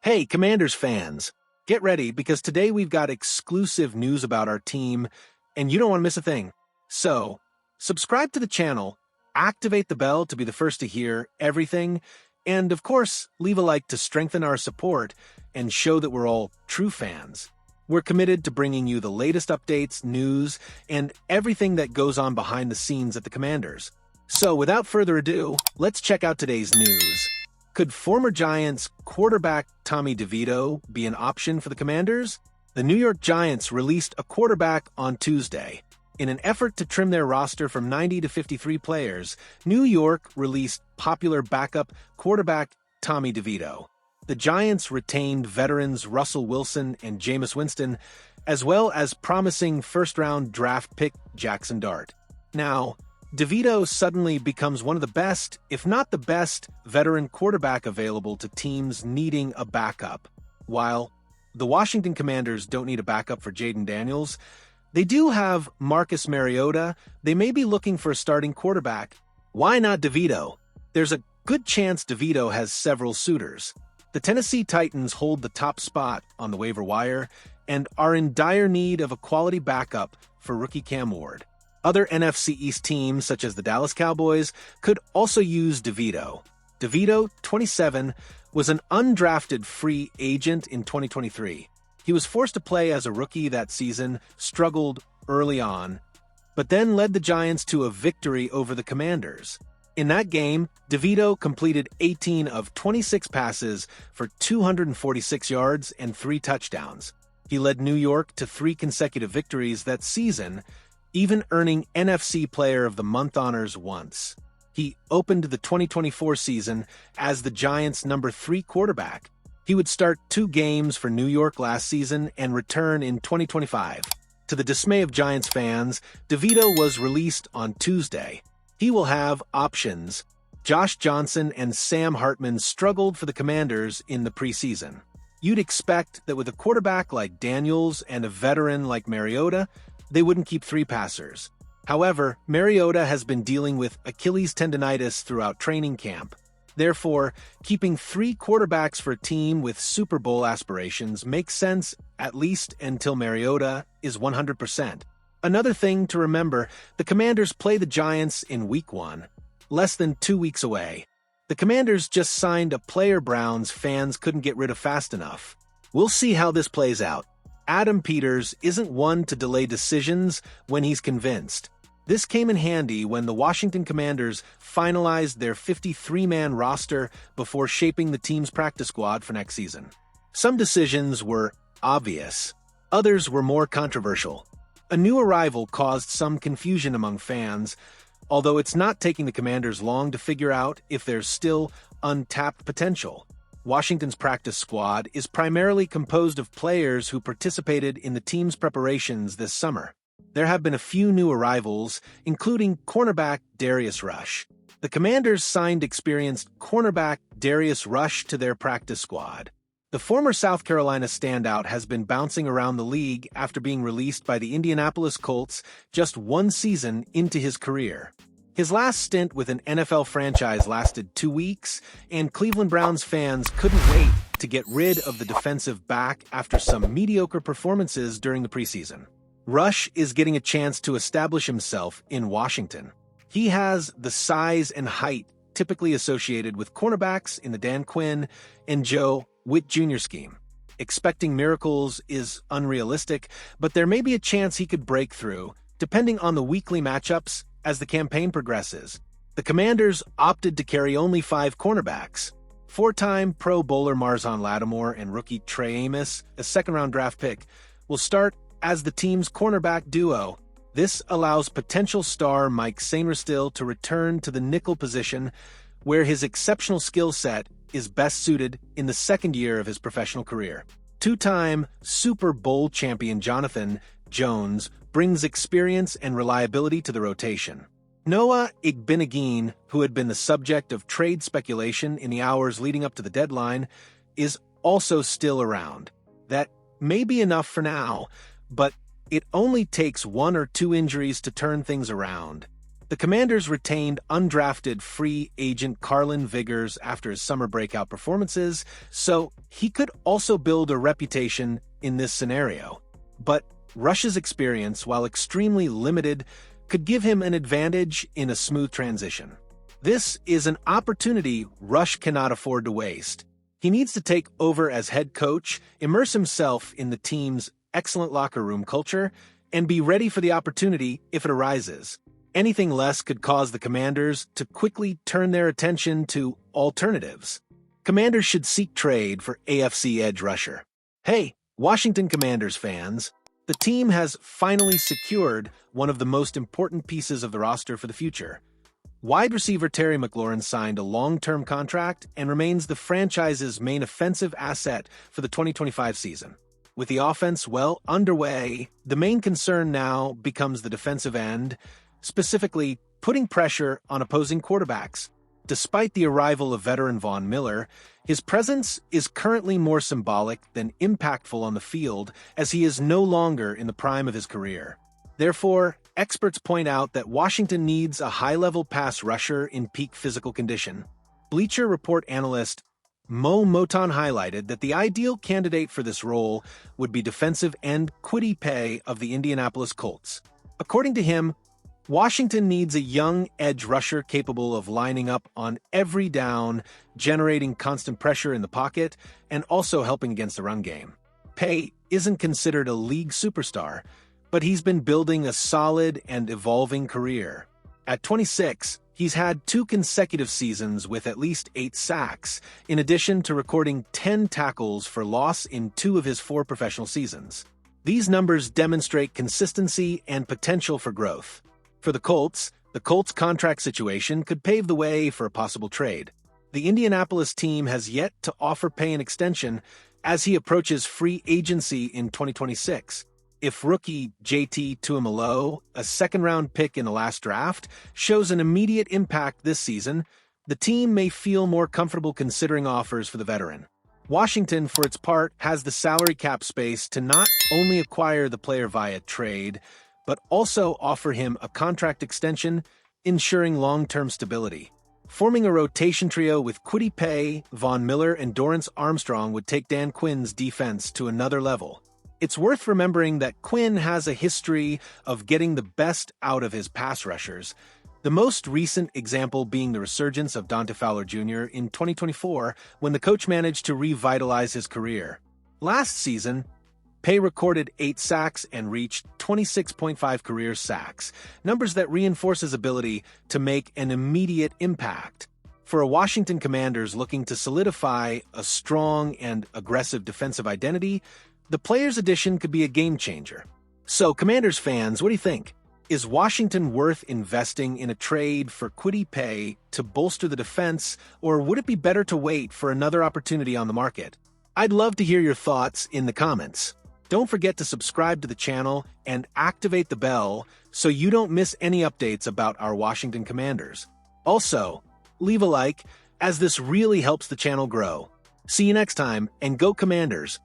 Hey, Commanders fans, get ready because today we've got exclusive news about our team, and you don't want to miss a thing. So, subscribe to the channel, activate the bell to be the first to hear everything, and of course, leave a like to strengthen our support and show that we're all true fans. We're committed to bringing you the latest updates, news, and everything that goes on behind the scenes at the Commanders. So, without further ado, let's check out today's news. Could former Giants quarterback Tommy Devito be an option for the Commanders? The New York Giants released a quarterback on Tuesday. In an effort to trim their roster from 90 to 53 players, New York released popular backup quarterback Tommy Devito. The Giants retained veterans Russell Wilson and Jameis Winston, as well as promising first-round draft pick Jackson Dart. Now, Devito suddenly becomes one of the best, if not the best, veteran quarterback available to teams needing a backup. While the Washington Commanders don't need a backup for Jaden Daniels, they do have Marcus Mariota. They may be looking for a starting quarterback. Why not Devito? There's a good chance Devito has several suitors. The Tennessee Titans hold the top spot on the waiver wire and are in dire need of a quality backup for rookie Cam Ward. Other NFC East teams, such as the Dallas Cowboys, could also use Devito. Devito, 27, was an undrafted free agent in 2023. He was forced to play as a rookie that season, struggled early on, but then led the Giants to a victory over the Commanders. In that game, Devito completed 18 of 26 passes for 246 yards and 3 touchdowns. He led New York to 3 consecutive victories that season, even earning NFC Player of the Month honors once. He opened the 2024 season as the Giants' number 3 quarterback. He would start 2 games for New York last season and return in 2025. To the dismay of Giants fans, Devito was released on Tuesday. He will have options. Josh Johnson and Sam Hartman struggled for the Commanders in the preseason. You'd expect that with a quarterback like Daniels and a veteran like Mariota, they wouldn't keep 3 passers. However, Mariota has been dealing with Achilles tendonitis throughout training camp. Therefore, keeping 3 quarterbacks for a team with Super Bowl aspirations makes sense, at least until Mariota is 100%. Another thing to remember, the Commanders play the Giants in Week 1, less than 2 weeks away. The Commanders just signed a player Browns fans couldn't get rid of fast enough. We'll see how this plays out. Adam Peters isn't one to delay decisions when he's convinced. This came in handy when the Washington Commanders finalized their 53-man roster before shaping the team's practice squad for next season. Some decisions were obvious. Others were more controversial. A new arrival caused some confusion among fans, although it's not taking the Commanders long to figure out if there's still untapped potential. Washington's practice squad is primarily composed of players who participated in the team's preparations this summer. There have been a few new arrivals, including cornerback Darius Rush. The Commanders signed experienced cornerback Darius Rush to their practice squad. The former South Carolina standout has been bouncing around the league after being released by the Indianapolis Colts just 1 season into his career. His last stint with an NFL franchise lasted 2 weeks, and Cleveland Browns fans couldn't wait to get rid of the defensive back after some mediocre performances during the preseason. Rush is getting a chance to establish himself in Washington. He has the size and height typically associated with cornerbacks in the Dan Quinn and Joe Witt Jr. scheme. Expecting miracles is unrealistic, but there may be a chance he could break through, depending on the weekly matchups as the campaign progresses. The Commanders opted to carry only 5 cornerbacks. 4-time Pro Bowler Marzon Lattimore and rookie Trey Amos, a second-round draft pick, will start as the team's cornerback duo. This allows potential star Mike Sainristil to return to the nickel position, where his exceptional skill set is best suited in the second year of his professional career. 2-time Super Bowl champion Jonathan Jones brings experience and reliability to the rotation. Noah Igbeneghin, who had been the subject of trade speculation in the hours leading up to the deadline, is also still around. That may be enough for now, but it only takes 1 or 2 injuries to turn things around. The Commanders retained undrafted free agent Carlin Vigors after his summer breakout performances, so he could also build a reputation in this scenario. But Rush's experience, while extremely limited, could give him an advantage in a smooth transition. This is an opportunity Rush cannot afford to waste. He needs to take over as head coach, immerse himself in the team's excellent locker room culture, and be ready for the opportunity if it arises. Anything less could cause the Commanders to quickly turn their attention to alternatives. Commanders should seek trade for AFC edge rusher. Hey, Washington Commanders fans, the team has finally secured one of the most important pieces of the roster for the future. Wide receiver Terry McLaurin signed a long-term contract and remains the franchise's main offensive asset for the 2025 season. With the offense well underway, the main concern now becomes the defensive end, specifically putting pressure on opposing quarterbacks. Despite the arrival of veteran Von Miller, his presence is currently more symbolic than impactful on the field, as he is no longer in the prime of his career. Therefore, experts point out that Washington needs a high-level pass rusher in peak physical condition. Bleacher Report analyst Mo Moton highlighted that the ideal candidate for this role would be defensive end Kwity Paye of the Indianapolis Colts. According to him, Washington needs a young edge rusher capable of lining up on every down, generating constant pressure in the pocket, and also helping against the run game. Paye isn't considered a league superstar, but he's been building a solid and evolving career. At 26, he's had 2 consecutive seasons with at least 8 sacks, in addition to recording 10 tackles for loss in 2 of his 4 professional seasons. These numbers demonstrate consistency and potential for growth. For the Colts contract situation could pave the way for a possible trade. The Indianapolis team has yet to offer Paye an extension as he approaches free agency in 2026. If rookie JT Tuimoloau, a second-round pick in the last draft, shows an immediate impact this season, the team may feel more comfortable considering offers for the veteran. Washington, for its part, has the salary cap space to not only acquire the player via trade, but also offer him a contract extension, ensuring long-term stability. Forming a rotation trio with Kwity Paye, Von Miller, and Dorrance Armstrong would take Dan Quinn's defense to another level. It's worth remembering that Quinn has a history of getting the best out of his pass rushers, the most recent example being the resurgence of Dante Fowler Jr. in 2024 when the coach managed to revitalize his career. Last season, Paye recorded 8 sacks and reached 26.5 career sacks, numbers that reinforce his ability to make an immediate impact. For a Washington Commanders looking to solidify a strong and aggressive defensive identity, the player's addition could be a game-changer. So, Commanders fans, what do you think? Is Washington worth investing in a trade for Kwity Paye to bolster the defense, or would it be better to wait for another opportunity on the market? I'd love to hear your thoughts in the comments. Don't forget to subscribe to the channel and activate the bell so you don't miss any updates about our Washington Commanders. Also, leave a like, as this really helps the channel grow. See you next time, and go Commanders!